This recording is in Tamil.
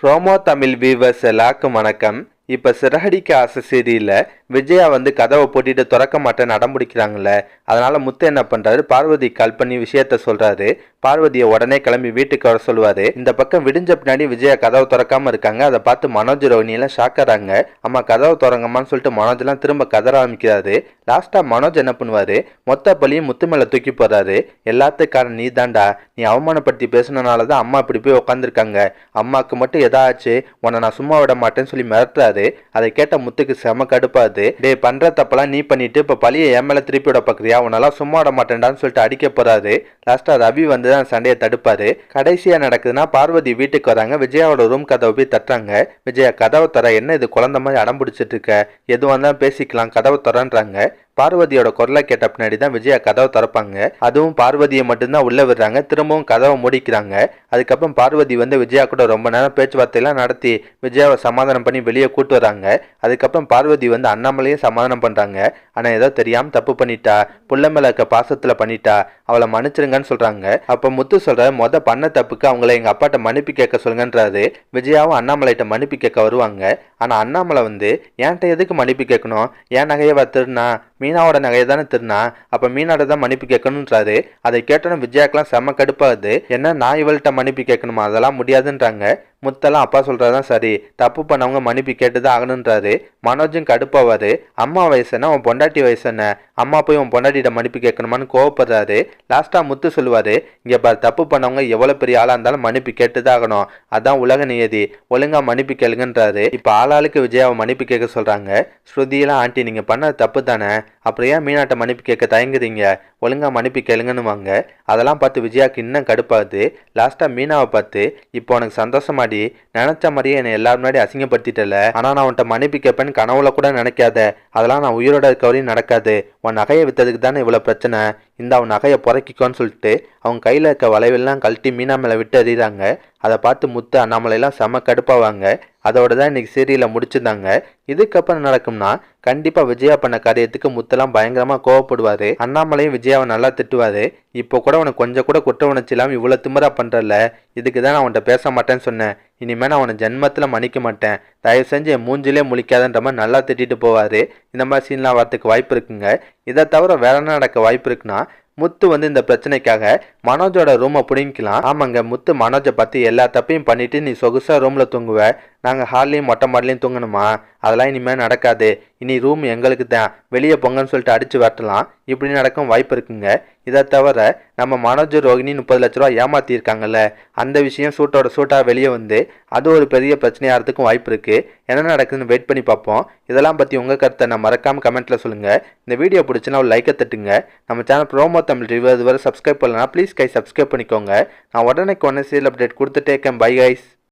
ப்ரோமோ தமிழ் வியூவர்ஸ் எல்லாருக்கும் வணக்கம். இப்போ சிறகடிக்க ஆசை சீரியல்ல விஜயா கதவை பூட்டிட்டு திறக்க மாட்டேன்னு அடம்பிடிக்கிறாங்கல்ல. அதனால முத்து என்ன பண்றாரு, பார்வதி கால் பண்ணி விஷயத்த சொல்றாரு. பார்வதியை உடனே கிளம்பி வீட்டுக்கு வர சொல்லுவாரு. இந்த பக்கம் விடிஞ்ச பின்னாடி விஜயா கதவை திறக்காம இருக்காங்க. அதை பார்த்து மனோஜ் ரோஹினி எல்லாம் ஷாக்கறாங்க. அம்மா கதவை திறங்கம்மான்னு சொல்லிட்டு மனோஜ் எல்லாம் திரும்ப கதற ஆரம்பிக்கிறாரு. லாஸ்டா மனோஜ் என்ன பண்ணுவாரு, மொத்த பழியும் முத்து மேல தூக்கி போறாரு. எல்லாத்துக்காரன் நீ தாண்டா, நீ அவமானப்படுத்தி பேசுனனாலதான் அம்மா இப்படி போய் உட்காந்துருக்காங்க. அம்மாக்கு மட்டும் ஏதாச்சு உன்னை நான் சும்மா விட மாட்டேன்னு சொல்லி மிரட்டுறாரு. அதை கேட்ட முத்துக்கு செம கடுப்பாது. டே பண்ற தப்பெல்லாம் நீ பண்ணிட்டு இப்ப பழிய என் மேல திருப்பி விட பாக்குறியா, உன்னால சும்மா விட மாட்டேன்டான்னு சொல்லிட்டு அடிக்க போறாரு. லாஸ்டா ரவி தான் சண்டையை தடுப்பாரு. கடைசியா நடக்குதுன்னா பார்வதி வீட்டுக்கு வராங்க. விஜயாவோட ரூம் கதவை போய் தட்டுறாங்க. விஜயா கதவை தர, என்ன இது குழந்தை மாதிரி அடம் பிடிச்சிட்டு இருக்க, எதுவாக இருந்தாலும் பேசிக்கலாம், கதவை தரன்றாங்க. பார்வதியோட குரலை கேட்ட பின்னாடி தான் விஜயா கதவை திறப்பாங்க. அதுவும் பார்வதியை மட்டும்தான் உள்ள விடுறாங்க. திரும்பவும் கதவை முடிக்கிறாங்க. அதுக்கப்புறம் பார்வதி விஜயா கூட ரொம்ப நேரம் பேச்சுவார்த்தையெல்லாம் நடத்தி விஜயாவை சமாதானம் பண்ணி வெளியே கூட்டு வராங்க. அதுக்கப்புறம் பார்வதி அண்ணாமலையும் சமாதானம் பண்றாங்க. ஆனா ஏதோ தெரியாம தப்பு பண்ணிட்டா, புள்ள மேல இருக்க பாசத்துல பண்ணிட்டா, அவளை மன்னிச்சிருங்கன்னு சொல்றாங்க. அப்ப முத்து சொல்ற, பண்ண தப்புக்கு அவங்கள எங்க அப்பாட்ட மன்னிப்பு கேட்க சொல்லுங்கன்றாரு. விஜயாவும் அண்ணாமலைகிட்ட மன்னிப்பு கேட்க வருவாங்க. ஆனா அண்ணாமலை என்கிட்ட எதுக்கு மன்னிப்பு கேட்கணும், என் நகையை திருநா, மீனாவோட நகையை தானே திருநா, அப்ப மீனாவோட தான் மன்னிப்பு கேட்கணும்ன்றாரு. அதை கேட்டோன்னு விஜயாக்கெல்லாம் செம்ம கடுப்பாகுது. என்ன நான் இவள்கிட்ட மன்னிப்பு கேட்கணுமா, அதெல்லாம் முடியாதுன்றாங்க. முத்தெல்லாம் அப்பா சொல்றதான் சரி, தப்பு பண்ணவங்க மன்னிப்பு கேட்டுதான் ஆகணுன்றாரு. மனோஜும் கடுப்பாவாரு. அம்மா வயசு என்ன, உன் பொண்டாட்டி வயசு என்ன, அம்மா போய் உன் பொண்டாட்டிட்ட மன்னிப்பு கேட்கணுமான்னு கோவப்படுறாரு. லாஸ்டா முத்து சொல்லுவாரு, இங்க பாரு, தப்பு பண்ணவங்க எவ்வளவு பெரிய ஆளா இருந்தாலும் மன்னிப்பு கேட்டுதான் ஆகணும், அதான் உலக நியதி, ஒழுங்கா மன்னிப்பு கேளுங்கன்றாரு. இப்ப ஆளாளுக்கு விஜயாவை மன்னிப்பு கேட்க சொல்றாங்க. ஸ்ருதியெல்லாம், ஆண்டி நீங்க பண்ண தப்பு தானே, அப்புறம் ஏன் மீனாட்ட மன்னிப்பு கேட்க தயங்குறீங்க, ஒழுங்கா மன்னிப்பு கேளுங்கன்னு வாங்க. அதெல்லாம் பார்த்து விஜயாவுக்கு இன்னும் கடுப்பாகுது. லாஸ்டா மீனாவை பார்த்து, இப்போ உனக்கு சந்தோஷமா, நினைச்ச மாதிரியே என்னை எல்லாரும் முன்னாடி அசிங்கப்படுத்திட்டல, ஆனா நான் உன்ட்ட மன்னிப்பு கேட்பேன்னு கனவுல கூட நினைக்காத, அதெல்லாம் நான் உயிரோட இருக்க வரையும் நடக்காது, உன் நகையை வித்ததுக்கு தானே இவ்வளவு பிரச்சனை, இந்த அவன் நகையை புறக்கிக்கோன்னு சொல்லிட்டு அவங்க கையில இருக்க வளைவெல்லாம் கழட்டி மீனா மேல விட்டு எறிகிறாங்க. அதை பார்த்து முத்து அண்ணாமலையெல்லாம் செம கடுப்பாவாங்க. அதோட தான் இன்னைக்கு சீரியலை முடிச்சிருந்தாங்க. இதுக்கப்புறம் நடக்கும்னா கண்டிப்பா விஜயா பண்ண காரியத்துக்கு முத்தெல்லாம் பயங்கரமா கோவப்படுவாரு. அண்ணாமலையும் விஜயாவை நல்லா திட்டுவாரு. இப்போ கூட உனக்கு கொஞ்சம் கூட குற்ற உணர்ச்சி இல்லாம இவ்வளவு திமிரா பண்றல, இதுக்கு தான் நான் அவன்கிட்ட பேச மாட்டேன்னு சொன்னேன், இனிமே நான் அவனை ஜென்மத்துல மன்னிக்க மாட்டேன், தயவு செஞ்சு என் மூஞ்சிலே முழிக்காதன்ற மாதிரி நல்லா திட்டிட்டு போவாரு. இந்த மாதிரி சீன்லாம் வரத்துக்கு வாய்ப்பு இருக்குங்க. இதை தவிர வேற என்ன நடக்க வாய்ப்பு இருக்குன்னா, முத்து இந்த பிரச்சனைக்காக மனோஜோட ரூமை பிடிக்கலாம். ஆமாங்க, முத்து மனோஜை பத்தி எல்லா தப்பையும் பண்ணிட்டு நீ சொகுசா ரூம்ல தூங்குவ, நாங்க ஹால்லையும் மொட்டை மாடலையும் தூங்கணுமா, அதெல்லாம் இனிமேல் நடக்காது, இனி ரூம் எங்களுக்கு தான், வெளியே பொங்கன்னு சொல்லிட்டு அடிச்சு வரட்டலாம், இப்படி நடக்கும் வாய்ப்பு இருக்குங்க. இதை தவிர நம்ம மனோஜ் ரோஹினி 30 லட்ச ரூபா ஏமாத்திருக்காங்கல்ல, அந்த விஷயம் சூட்டா வெளியே அது ஒரு பெரிய பிரச்சனையாகிறதுக்கும் வாய்ப்பு இருக்கு. என்ன நடக்குதுன்னு வெயிட் பண்ணி பார்ப்போம். இதெல்லாம் பத்தி உங்க கருத்தை நான் மறக்காம கமெண்ட்ல சொல்லுங்க. இந்த வீடியோ பிடிச்சுன்னா ஒரு லைக்கை தட்டுங்க. நம்ம சேனல் ப்ரோமோ தமிழ் ரிவ்யூ இதுவரை சப்ஸ்கிரைப் பண்ணலாம், ப்ளீஸ் கை சப்ஸ்கிரைப் பண்ணிக்கோங்க. நான் உடனே சீரியல் அப்டேட் கொடுத்துட்டே இருக்கேன். Bye guys.